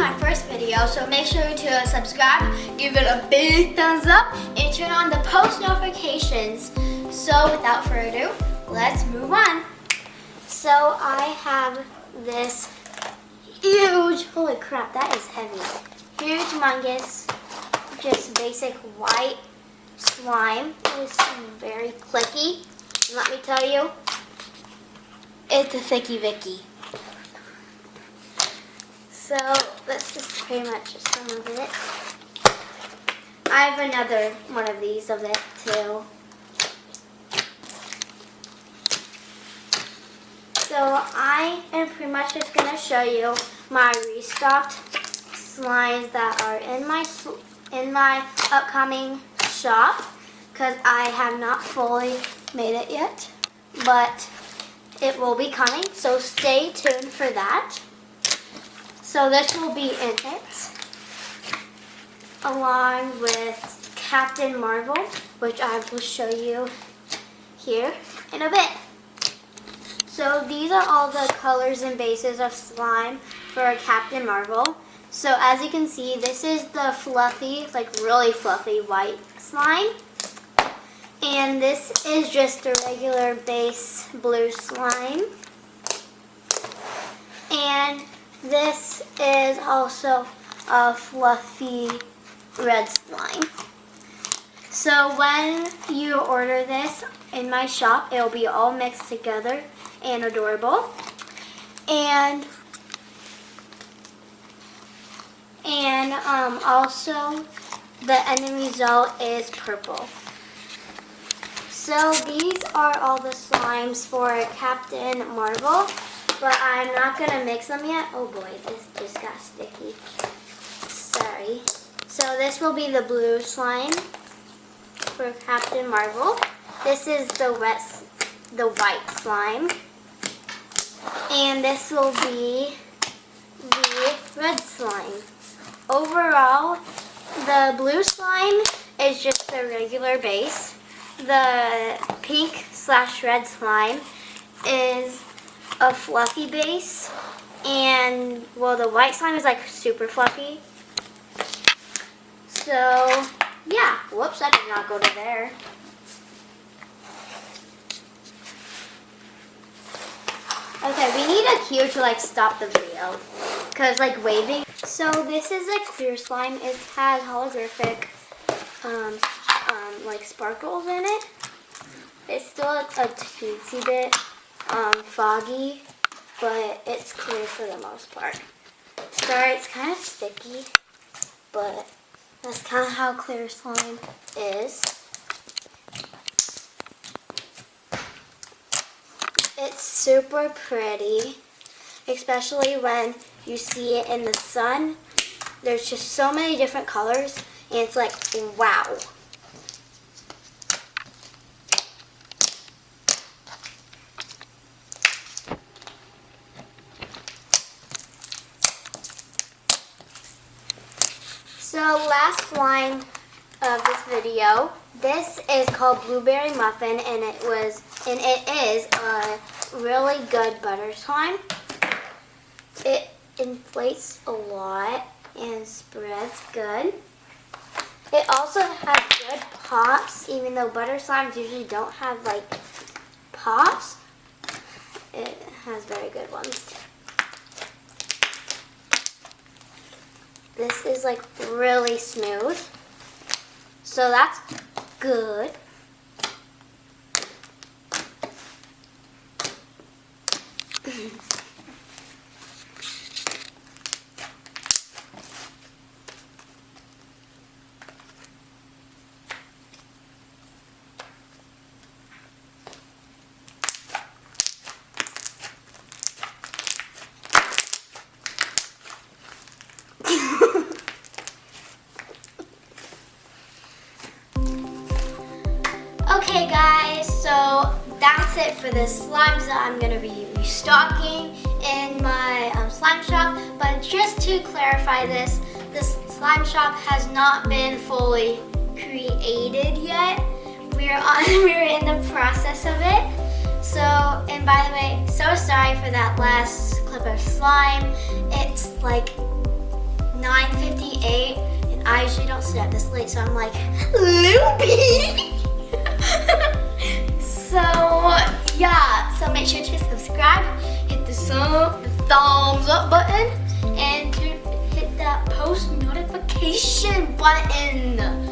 my first video, so make sure to subscribe, give it a big thumbs up, and turn on the post notifications. So without further ado, let's move on. So I have this huge, holy crap, that is heavy, huge, humongous, just basic white slime. It's very clicky. And let me tell you, it's a thicky Vicky. So let's just pretty much some of it. I have another one of these of it too. So I am pretty much just going to show you my restocked slimes that are in my upcoming shop, because I have not fully made it yet, but it will be coming, so stay tuned for that. So this will be in it, along with Captain Marvel, which I will show you here in a bit. So these are all the colors and bases of slime for Captain Marvel. So as you can see, this is the fluffy, like really fluffy white slime. And this is just a regular base blue slime. And this is also a fluffy red slime. So when you order this in my shop, it will be all mixed together and adorable. And also the end result is purple. So these are all the slimes for Captain Marvel, but I'm not going to mix them yet. Oh boy, this just got sticky. Sorry. So this will be the blue slime for Captain Marvel. This is the white slime. And this will be the red slime. Overall, the blue slime is just a regular base. The pink/red slime is a fluffy base. And, well, the white slime is like super fluffy. So, yeah. Whoops, I did not go to there. Okay, we need a cue to like stop the video, cause like waving. So this is a clear slime. It has holographic, like sparkles in it. It's still a teensy bit foggy, but it's clear for the most part. Sorry, it's kind of sticky, but that's kind of how clear slime is. It's super pretty, especially when you see it in the sun. There's just so many different colors, and it's like, wow. So last slime of this video. This is called Blueberry Muffin, and it is a really good butter slime. It inflates a lot and spreads good. It also has good pops, even though butter slimes usually don't have like pops. It has very good ones. This is like really smooth. So that's good. Okay guys, so that's it for the slimes that I'm going to be restocking in my slime shop. But just to clarify this slime shop has not been fully created yet. We're in the process of it. So, and by the way, so sorry for that last clip of slime. It's like 9:58, and I usually don't sit up this late, so I'm like, loopy. So yeah, so make sure to subscribe, hit the thumbs up button, and to hit that post notification button.